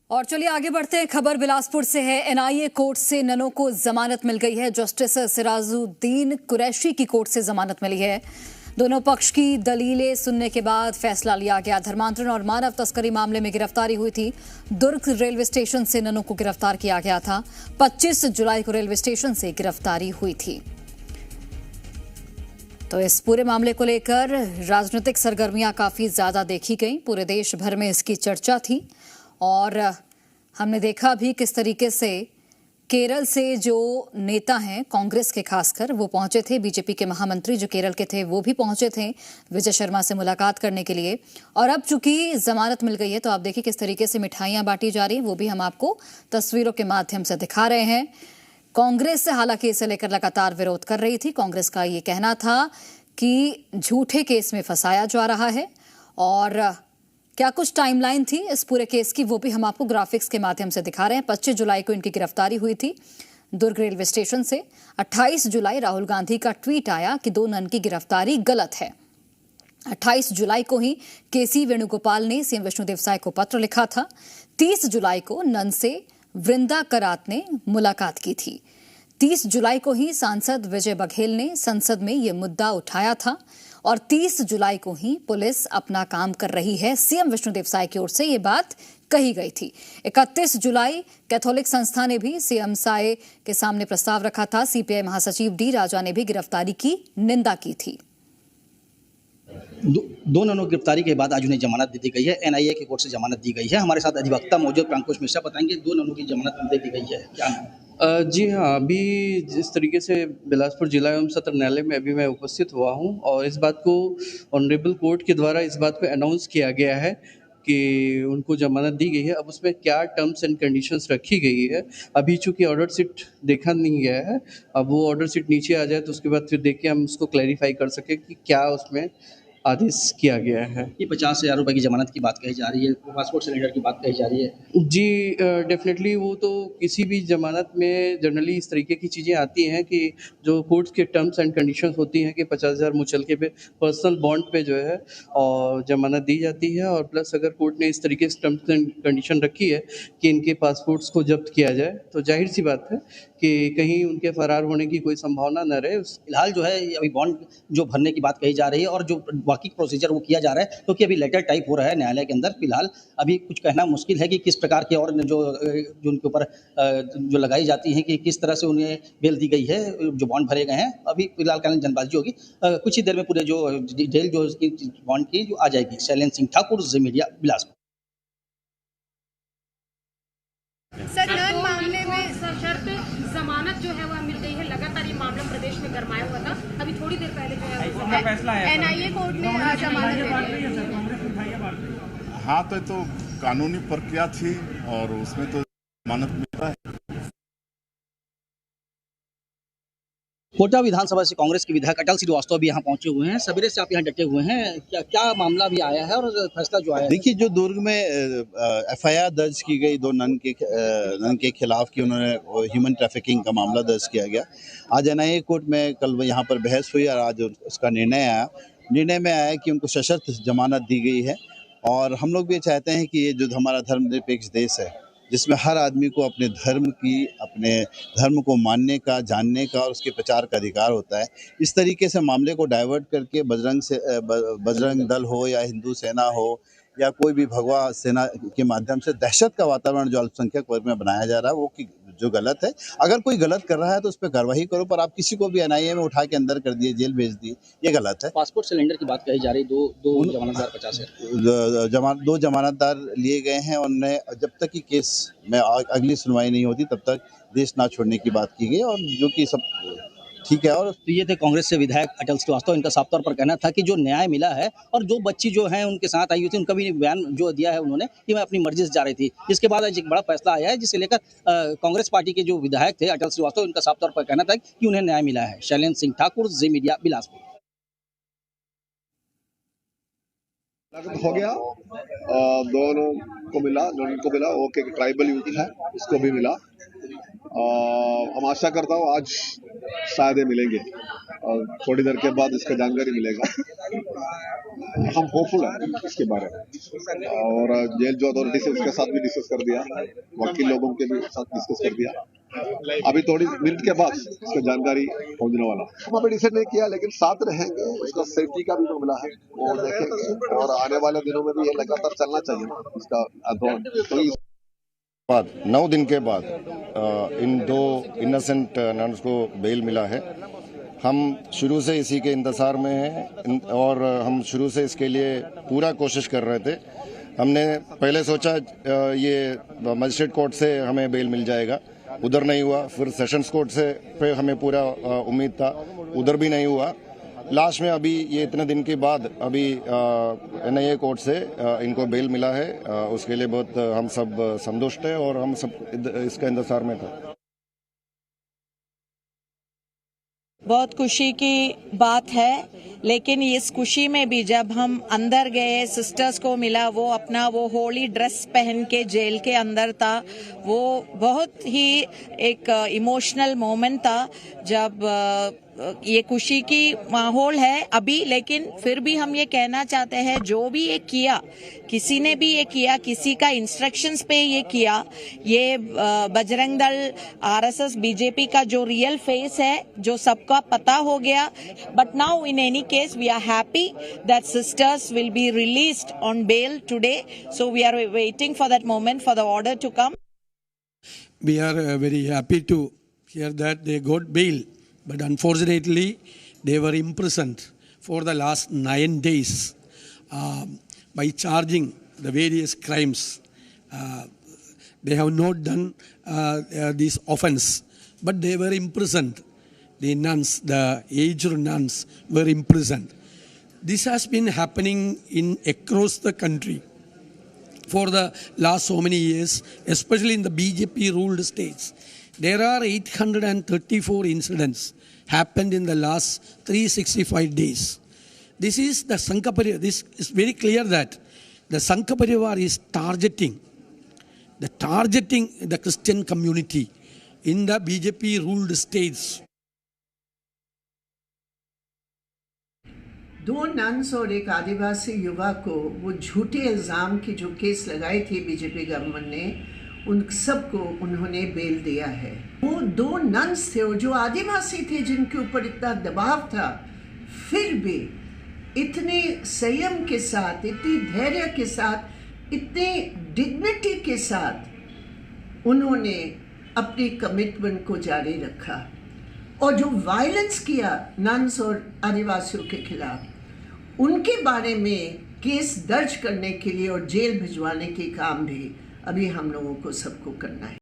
और चलिए आगे बढ़ते हैं। खबर बिलासपुर से है। एनआईए कोर्ट से ननों को जमानत मिल गई है। जस्टिस सिराजुद्दीन कुरैशी की कोर्ट से जमानत मिली है। दोनों पक्ष की दलीलें सुनने के बाद फैसला लिया गया। धर्मांतरण और मानव तस्करी मामले में गिरफ्तारी हुई थी। दुर्ग रेलवे स्टेशन से ननों को गिरफ्तार किया गया था। 25 जुलाई को रेलवे स्टेशन से गिरफ्तारी हुई थी। तो इस पूरे मामले को लेकर राजनीतिक सरगर्मियां काफी ज्यादा देखी गई। पूरे देश भर में इसकी चर्चा थी और हमने देखा भी किस तरीके से केरल से जो नेता हैं कांग्रेस के, खासकर वो पहुंचे थे। बीजेपी के महामंत्री जो केरल के थे वो भी पहुंचे थे विजय शर्मा से मुलाकात करने के लिए। और अब चूंकि जमानत मिल गई है तो आप देखिए किस तरीके से मिठाइयां बांटी जा रही हैं, वो भी हम आपको तस्वीरों के माध्यम से दिखा रहे हैं। कांग्रेस से हालांकि इसे लेकर लगातार विरोध कर रही थी। कांग्रेस का ये कहना था कि झूठे केस में फंसाया जा रहा है और क्या कुछ टाइमलाइन थी इस पूरे केस की, वो भी हम आपको ग्राफिक्स के माध्यम से दिखा रहे हैं। 25 जुलाई को इनकी गिरफ्तारी हुई थी दुर्ग रेलवे स्टेशन से। 28 जुलाई राहुल गांधी का ट्वीट आया कि 2 नन की गिरफ्तारी गलत है। 28 जुलाई को ही केसी वेणुगोपाल ने सीएम विष्णुदेव साय को पत्र लिखा था। 30 जुलाई को नन से वृंदा करात ने मुलाकात की थी। 30 जुलाई को ही सांसद विजय बघेल ने संसद में यह मुद्दा उठाया था और 30 जुलाई को ही पुलिस अपना काम कर रही है, सीएम विष्णुदेव साय की ओर से ये बात कही गई थी। 31 जुलाई कैथोलिक संस्था ने भी सीएम साय के सामने प्रस्ताव रखा था। सीपीआई महासचिव डी राजा ने भी गिरफ्तारी की निंदा की थी। दो ननों की गिरफ्तारी के बाद आज उन्हें जमानत दे दी गई है। एनआईए की कोर्ट से जमानत दी गई है। हमारे साथ अधिवक्ता मौजूद प्रांकुश मिश्रा बताएंगे 2 ननों की जमानत दे दी गई है, क्या जी हाँ, अभी जिस तरीके से बिलासपुर जिला एवं सत्र न्यायालय में अभी मैं उपस्थित हुआ हूँ और इस बात को ऑनरेबल कोर्ट के द्वारा इस बात को अनाउंस किया गया है कि उनको जमानत दी गई है। अब उसमें क्या टर्म्स एंड कंडीशंस रखी गई है, अभी चूंकि ऑर्डर सीट देखा नहीं गया है, अब वो ऑर्डर सीट नीचे आ जाए तो उसके बाद फिर देख के हम उसको क्लैरिफाई कर सकें कि क्या उसमें आदेश किया गया है। ये 50,000 रुपए की जमानत की बात कही जा रही है, पासपोर्ट सिलेंडर की बात कही जा रही है। जी डेफिनेटली वो तो किसी भी जमानत में जनरली इस तरीके की चीज़ें आती हैं कि जो कोर्ट्स के टर्म्स एंड कंडीशंस होती हैं कि 50,000 मुचलके पे पर्सनल बॉन्ड पे जो है और जमानत दी जाती है। और प्लस अगर कोर्ट ने इस तरीके से टर्म्स एंड कंडीशन रखी है कि इनके पासपोर्ट्स को जब्त किया जाए तो जाहिर सी बात है कि कहीं उनके फरार होने की कोई संभावना न रहे। फिलहाल जो है अभी बॉन्ड जो भरने की बात कही जा रही है और जो बाकी प्रोसीजर वो किया जा रहा है, क्योंकि अभी लेटर टाइप हो रहा है न्यायालय के अंदर। फिलहाल अभी कुछ कहना मुश्किल है कि किस प्रकार के और जो उनके ऊपर जो लगाई जाती हैं कि किस तरह से उन्हें बेल दी गई है, जो बॉन्ड भरे गए हैं। अभी फिलहाल कालीन जनबाजी होगी, कुछ ही देर में पूरे जो डिटेल जो बॉन्ड की जो आ जाएगी। शैलेंद्र सिंह ठाकुर, जी मीडिया, बिलासपुर। सर, नन मामले में सशर्त जमानत जो है वह मिल गई है। लगातार ये मामला प्रदेश में गरमाया हुआ था। अभी थोड़ी देर पहले जो है फैसला है एनआईए कोर्ट ने जमानत दे दी। हाँ, तो कानूनी प्रक्रिया थी और उसमें तो जमानत मिल रहा है। कोटा विधानसभा से कांग्रेस के विधायक अटल श्रीवास्तव भी यहाँ पहुंचे हुए हैं। सवेरे से आप यहाँ डटे हुए हैं, क्या मामला भी आया है और फैसला जो आया है? देखिए, जो दुर्ग में एफआईआर दर्ज की गई 2 नन के खिलाफ कि उन्होंने ह्यूमन ट्रैफिकिंग का मामला दर्ज किया गया। आज एनआईए कोर्ट में कल यहाँ पर बहस हुई और आज उसका निर्णय में आया कि उनको सशर्त जमानत दी गई है। और हम लोग भी चाहते हैं कि ये जो हमारा धर्मनिरपेक्ष देश है जिसमें हर आदमी को अपने धर्म को मानने का, जानने का और उसके प्रचार का अधिकार होता है, इस तरीके से मामले को डाइवर्ट करके बजरंग दल हो या हिंदू सेना हो या कोई भी भगवा सेना के माध्यम से दहशत का वातावरण जो अल्पसंख्यक वर्ग में बनाया जा रहा है वो जो गलत है। अगर कोई गलत कर रहा है तो उस पर कार्रवाई करो, पर आप किसी को भी एनआईए में उठा के अंदर कर दिए, जेल भेज दिए, ये गलत है। पासपोर्ट सिलेंडर की बात कही जा रही है। दो जमानतदार 50 है। 2 जमानतदार लिए गए हैं। उन्हें जब तक कि केस में अगली सुनवाई नहीं होती तब तक देश ना छोड़ने की बात की गई, और जो कि सब ठीक है। और तो ये थे कांग्रेस से विधायक अटल श्रीवास्तव। इनका साफ तौर पर कहना था कि जो न्याय मिला है और जो बच्ची जो है उनके साथ आई हुई थी, उनका भी बयान जो दिया है उन्होंने कि मैं अपनी मर्जी से जा रही थी। जिसके बाद आज एक बड़ा फैसला आया है जिसे लेकर कांग्रेस पार्टी के जो विधायक थे अटल श्रीवास्तव, इनका साफ तौर पर कहना था कि उन्हें न्याय मिला है। शैलेंद्र सिंह ठाकुर, जी मीडिया, बिलासपुर। हो गया, दोनों को मिला, वो एक ट्राइबल युवती है, उसको भी मिला। हम आशा करता हूँ आज शायद मिलेंगे और थोड़ी देर के बाद इसका जानकारी मिलेगा। हम होपफुल हैं इसके बारे में, और जेल जो अथॉरिटी से उसके साथ भी डिस्कस कर दिया, वकील लोगों के भी साथ डिस्कस कर दिया। अभी थोड़ी मिनट के बाद इसका जानकारी पहुंचने वाला। हम अभी डिसाइड नहीं किया, लेकिन साथ रहेंगे। उसका सेफ्टी का भी मामला है, वो देखेंगे, और आने वाले दिनों में भी ये लगातार चलना चाहिए इसका आंदोलन। तो बाद 9 दिन के बाद इन 2 इनोसेंट नन्स को बेल मिला है। हम शुरू से इसी के इंतजार में हैं और हम शुरू से इसके लिए पूरा कोशिश कर रहे थे। हमने पहले सोचा ये मजिस्ट्रेट कोर्ट से हमें बेल मिल जाएगा, उधर नहीं हुआ। फिर सेशंस कोर्ट से पे हमें पूरा उम्मीद था, उधर भी नहीं हुआ। लास्ट में अभी ये इतने दिन के बाद अभी NIA कोर्ट से इनको बेल मिला है। उसके लिए बहुत हम सब संतुष्ट हैं और हम सब इसका इंतजार में थे। बहुत खुशी की बात है, लेकिन इस खुशी में भी जब हम अंदर गए, सिस्टर्स को मिला, वो अपना वो होली ड्रेस पहन के जेल के अंदर था, वो बहुत ही एक इमोशनल मोमेंट था। जब ये खुशी की माहौल है अभी, लेकिन फिर भी हम ये कहना चाहते हैं, जो भी ये किया, किसी ने भी ये किया, किसी का इंस्ट्रक्शंस पे ये किया, ये बजरंग दल, RSS, BJP का जो रियल फेस है, जो सबका पता हो गया। But now in any case, we are happy that sisters will be released on bail today. So we are waiting for that moment for the order to come. We are very happy to hear that they got bail, but unfortunately they were imprisoned for the last 9 days by charging the various crimes. They have not done this offense, but they were imprisoned. The nuns, the aged nuns were imprisoned. This has been happening across the country for the last so many years, especially in the BJP ruled states. There are 834 incidents happened in the last 365 days. This is the Sangha Parivar. This is very clear that the Sangha Parivar is targeting the Christian community in the BJP ruled states. 2 nuns और एक आदिवासी युवा को वो झूठे इल्ज़ाम की जो case लगाई थी बीजेपी गवर्नमेंट ने, उन सबको उन्होंने बेल दिया है। वो 2 नन्स थे और जो आदिवासी थे, जिनके ऊपर इतना दबाव था, फिर भी इतने संयम के साथ, इतनी धैर्य के साथ, इतनी डिग्निटी के साथ उन्होंने अपनी कमिटमेंट को जारी रखा। और जो वायलेंस किया नन्स और आदिवासियों के खिलाफ, उनके बारे में केस दर्ज करने के लिए और जेल भिजवाने के काम भी अभी हम लोगों को सबको करना है।